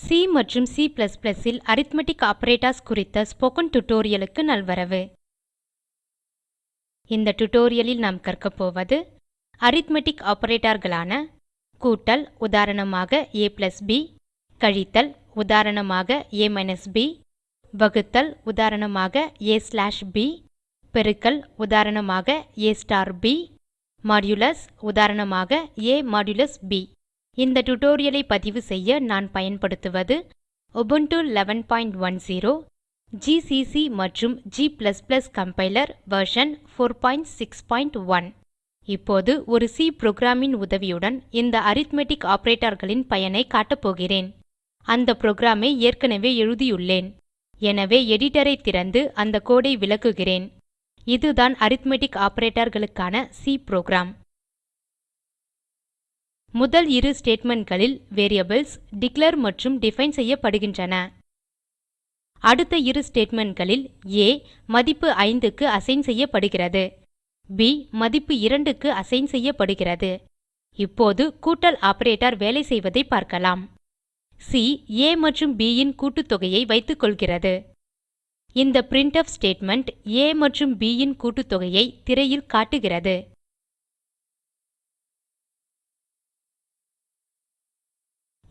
C மற்றும் C++ இல் arithmetic operators குறித்த spoken டியூட்டோரியலுக்கு நல்வரவு. இந்த டியூட்டோரியலில் நாம் கற்கப் போவது அரித்மெட்டிக் ஆப்பரேட்டர்களான கூட்டல் உதாரணமாக a+b, கழித்தல் உதாரணமாக a-b, வகுத்தல் உதாரணமாக a/b, பெருக்கல் உதாரணமாக a*b, மாடுலஸ் உதாரணமாக a மாடுலஸ் b. இந்த டியூட்டோரியலை பதிவு செய்ய நான் பயன்படுத்துவது உபுண்டு 11.10, GCC மற்றும் G++ கம்பைலர் வெர்ஷன் 4.6.1. இப்போது ஒரு C புரோகிராமின் உதவியுடன் இந்த அரித்மெட்டிக் ஆப்பரேட்டர்களின் பயனை காட்டப்போகிறேன். அந்த புரோகிராமை ஏற்கனவே எழுதியுள்ளேன். எனவே எடிட்டரை திறந்து அந்த கோடை விளக்குகிறேன். இதுதான் அரித்மெட்டிக் ஆப்பரேட்டர்களுக்கான C புரோகிராம். முதல் இரு statementகளில் வேரியபிள்ஸ் டிக்ளேர் மற்றும் டிஃபைன் செய்யப்படுகின்றன. அடுத்த இரு statementகளில் a மதிப்பு 5க்கு அசைன் செய்யப்படுகிறது, b மதிப்பு 2க்கு அசைன் செய்யப்படுகிறது. இப்போது கூட்டல் ஆப்பரேட்டர் வேலை செய்வதை பார்க்கலாம். c a மற்றும் b இன் கூட்டுத்தொகையை வைத்துக்கொள்கிறது. இந்த printf ஸ்டேட்மெண்ட் a மற்றும் b இன் கூட்டுத்தொகையை திரையில் காட்டுகிறது.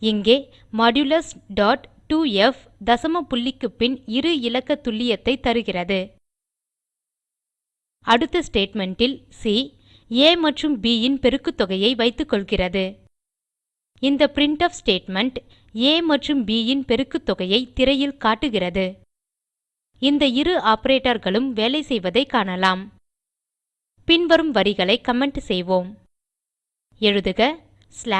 இங்கே modulus.2f தசம புள்ளிக்கு பின் இரு இலக்க துல்லியத்தை தருகிறது. அடுத்த ஸ்டேட்மெண்ட் ல் c a மற்றும் b இன் பெருக்குத்தொகையை வைத்துக்கொள்கிறது. இந்த printf ஸ்டேட்மெண்ட் a மற்றும் b இன் பெருக்குத்தொகையை திரையில் காட்டுகிறது. இந்த இரு ஆப்பரேட்டர்களும் வேலை செய்வதை காணலாம். பின்வரும் வரிகளை கமெண்ட் செய்வோம். எழுதுக /***.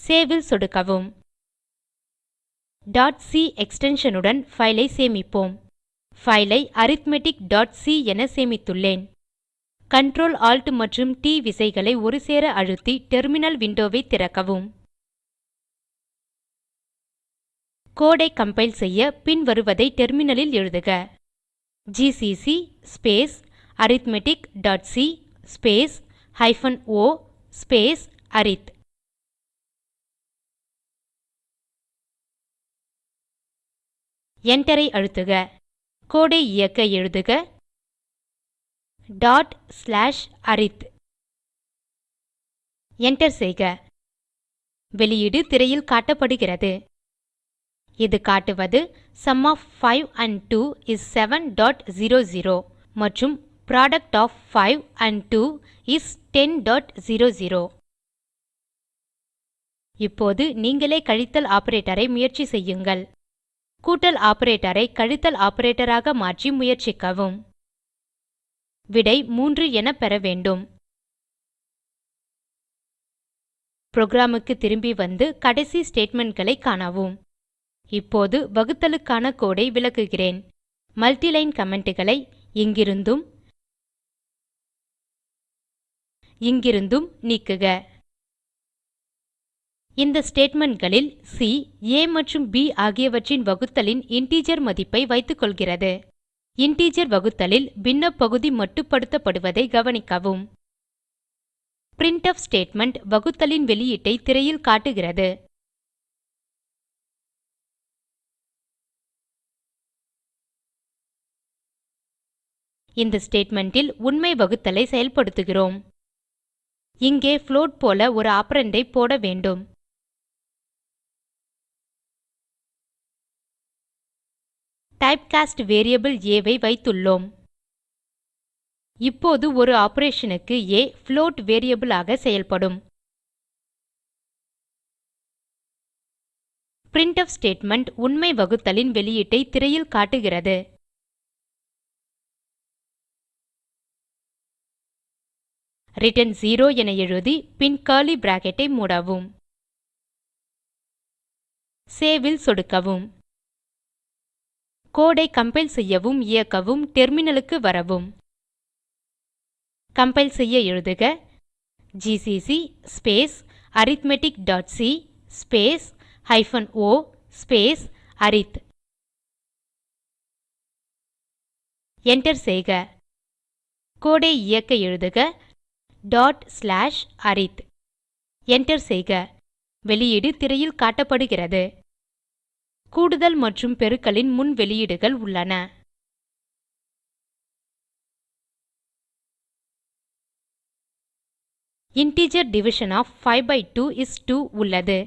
சேவ் ல் சொடுக்கவும். .c எக்ஸ்டென்ஷன்-உடன் ஃபைல் ஐ சேமிப்போம். ஃபைல் ஐ arithmetic.c என சேமித்துள்ளேன். Ctrl Alt மற்றும் ட் விசைகளை ஒருசேர அழுத்தி டெர்மினல் விண்டோவை திறக்கவும். கோடு ஐ கம்பைல் செய்ய பின்வருவதை டெர்மினலில் எழுதுக. GCC space arithmetic.c space -o space arith. Enter ஐ அழுத்துக. கோடு ஐ இயக்க எழுதுக /arith. Enter செய்க. வெளியீடு திரையில் காட்டப்படுகிறது. இது காட்டுவது sum of 5 and 2 is 7.00 மற்றும் product of 5 and 2 is 10.00. இப்போது நீங்களே கழித்தல் ஆப்பரேட்டரை முயற்சி செய்யுங்கள். கூட்டல் ஆப்பரேட்டரை கழித்தல் ஆப்பரேட்டராக மாற்றி முயற்சிக்கவும். விடை 3 என பெற வேண்டும். புரோகிராமுக்கு திரும்பி வந்து கடைசி ஸ்டேட்மெண்ட்களை காணவும். இப்போது வகுத்தலுக்கான கோடை விளக்குகிறேன். மல்டிலைன் கமெண்ட்களை இங்கிருந்தும் இங்கிருந்தும் நீக்குக. இந்த ஸ்டேட்மெண்ட்களில் c, a மற்றும் b ஆகியவற்றின் வகுத்தலின் இன்டிஜர் மதிப்பை வைத்துக்கொள்கிறது. இன்டிஜர் வகுத்தலில் பின்னப்பகுதி மட்டுப்படுத்தப்படுவதை கவனிக்கவும். printf ஸ்டேட்மெண்ட் வகுத்தலின் வெளியீட்டை திரையில் காட்டுகிறது. இந்த ஸ்டேட்மெண்ட் ல் உண்மை வகுத்தலை செயல்படுத்துகிறோம். இங்கே புளோட் போல ஒரு ஆப்பரண்ட் ஐ போட வேண்டும். டைப்காஸ்ட் வேரியபிள் a ஐ வைத்துள்ளோம். இப்போது ஒரு ஆப்பரேஷன் க்கு a புளோட் வேரியபிள் ஆக செயல்படும். printf ஸ்டேட்மெண்ட் உண்மை வகுத்தலின் வெளியீட்டை திரையில் காட்டுகிறது. ரிட்டர்ன் 0 என எழுதி பின் கர்லி பிராக்கெட் ஐ மூடவும். சேவ் ல் சொடுக்கவும். கோடு ஐ கம்பைல் செய்யவும் இயக்கவும் டெர்மினலுக்கு வரவும். கம்பைல் செய்ய எழுதுக GCC space arithmetic.c space -o space arith. Enter செய்க. கோடை இயக்க எழுதுக arith. Enter செய்க. வெளியீடு திரையில் காட்டப்படுகிறது. கூடுதல் மற்றும் பெருக்கலின் முன் வெளியீடுகள் உள்ளன. Integer division of 5 by 2 is 2 உள்ளது.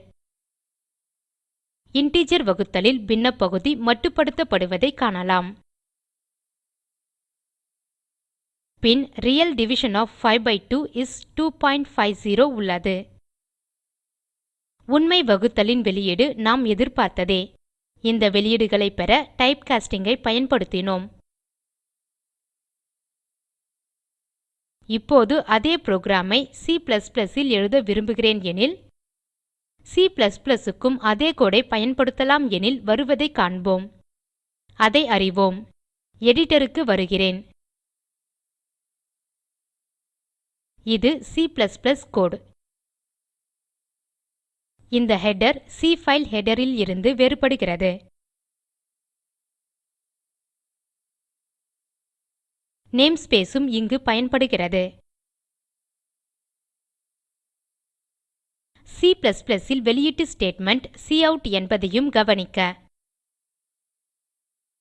இன்டிஜர் வகுத்தலில் பின்னப்பகுதி மட்டுப்படுத்தப்படுவதை காணலாம். பின் real division of 5 by 2 is 2.50 உள்ளது. உண்மை வகுத்தலின் வெளியீடு நாம் எதிர்பார்த்ததே. இந்த வெளியீடுகளை பெற டைப் காஸ்டிங் ஐ பயன்படுத்தினோம். இப்போது அதே புரோகிராம் ஐ C++ இல் எழுத விரும்புகிறேன் எனில் C++ க்கும் அதே கோடு ஐ பயன்படுத்தலாம் எனில் வருவதை காண்போம். அதை அறிவோம். எடிட்டர் க்கு வருகிறேன். இது C++ கோடு. இந்த ஹெடர் சி பைல் ஹெடர் ல் இருந்து வேறுபடுகிறது. நேம்ஸ்பேஸ் உம் இங்கு பயன்படுகிறது. C++ இல் வெளியீட்டு ஸ்டேட்மெண்ட் கவுட் என்பதையும் கவனிக்க.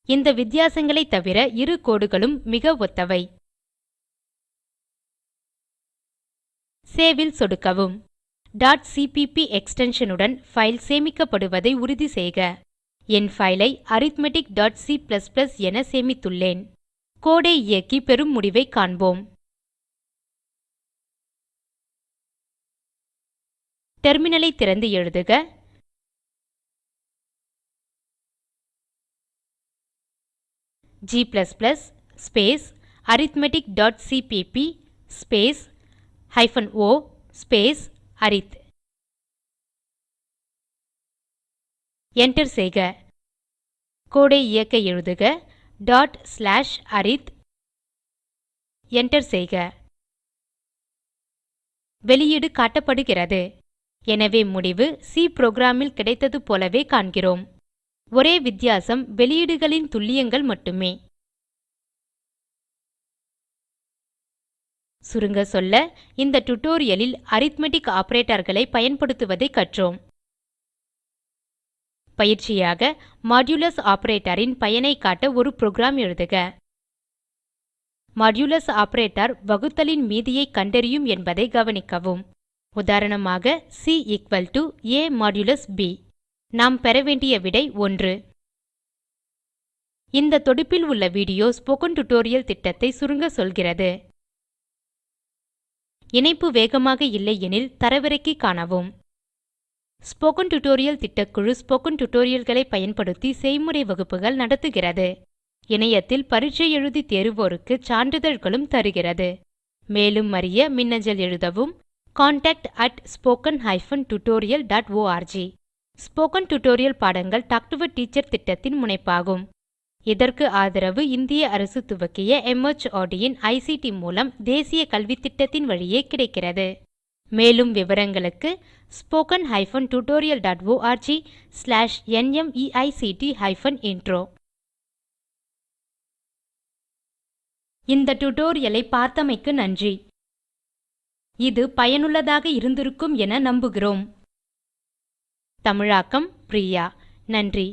இந்த வித்தியாசங்களை தவிர இரு கோடுகளும் மிக ஒத்தவை. சேவ் ல் சொடுக்கவும். .cpp எக்ஸ்டென்ஷன் உடன் பைல் சேமிக்கப்படுவதை உறுதி செய்க. என் பைல் ஐ arithmetic.c++ என சேமித்துள்ளேன். கோடு ஐ இயக்கி பெறும் முடிவை காண்போம். டெர்மினல் ஐ திறந்து எழுதுக. g arithmetic.cpp -o arith. Enter செய்க. கோடு ஐ இயக்க எழுதுக .arith. Enter செய்க. வெளியீடு காட்டப்படுகிறது. எனவே முடிவு சி புரோகிராம் ல் கிடைத்தது போலவே காண்கிறோம். ஒரே வித்தியாசம் வெளியீடுகளின் துல்லியங்கள் மட்டுமே. சுருங்க சொல்ல இந்த டியூட்டோரியல் லில் அரித்மெட்டிக் ஆப்பரேட்டர்ஸ் ஐ பயன்படுத்துவதை கற்றோம். பயிற்சியாக மாடுலஸ் ஆப்பரேட்டர் ன் பயனை காட்ட ஒரு புரோகிராம் எழுதுக. மாடுலஸ் ஆப்பரேட்டர் வகுத்தலின் மீதியை கண்டறியும் என்பதை கவனிக்கவும். உதாரணமாக சி a மாடுலஸ் b. நாம் பெற வேண்டிய விடை 1. இந்த தொடுப்பில் உள்ள வீடியோ ஸ்போக்கன் டியூட்டோரியல் திட்டத்தை சுருங்க சொல்கிறது. இணைப்பு வேகமாக இல்லை எனில் தரவிறக்கி காணவும். ஸ்போக்கன் டியூட்டோரியல் திட்டக்குழு ஸ்போக்கன் டியூட்டோரியல்களை பயன்படுத்தி செய்முறை வகுப்புகள் நடத்துகிறது. இணையத்தில் பரீட்சை எழுதி தேர்வோருக்கு சான்றிதழ்களும் தருகிறது. மேலும் அறிய மின்னஞ்சல் எழுதவும் contact@spoken-tutorial.org. ஸ்போக்கன் டியூட்டோரியல் பாடங்கள் டாக் டு எ டீச்சர் திட்டத்தின் முனைப்பாகும். இதற்கு ஆதரவு இந்திய அரசு துவக்கிய MHRD ன் ஐசிடி மூலம் தேசிய கல்வித்திட்டத்தின் வழியே கிடைக்கிறது. மேலும் விவரங்களுக்கு spoken-tutorial.org/nmeict-intro. இந்த டியூட்டோரியல் ஐ பார்த்தமைக்கு நன்றி. இது பயனுள்ளதாக இருந்திருக்கும் என நம்புகிறோம். தமிழாக்கம் பிரியா. நன்றி.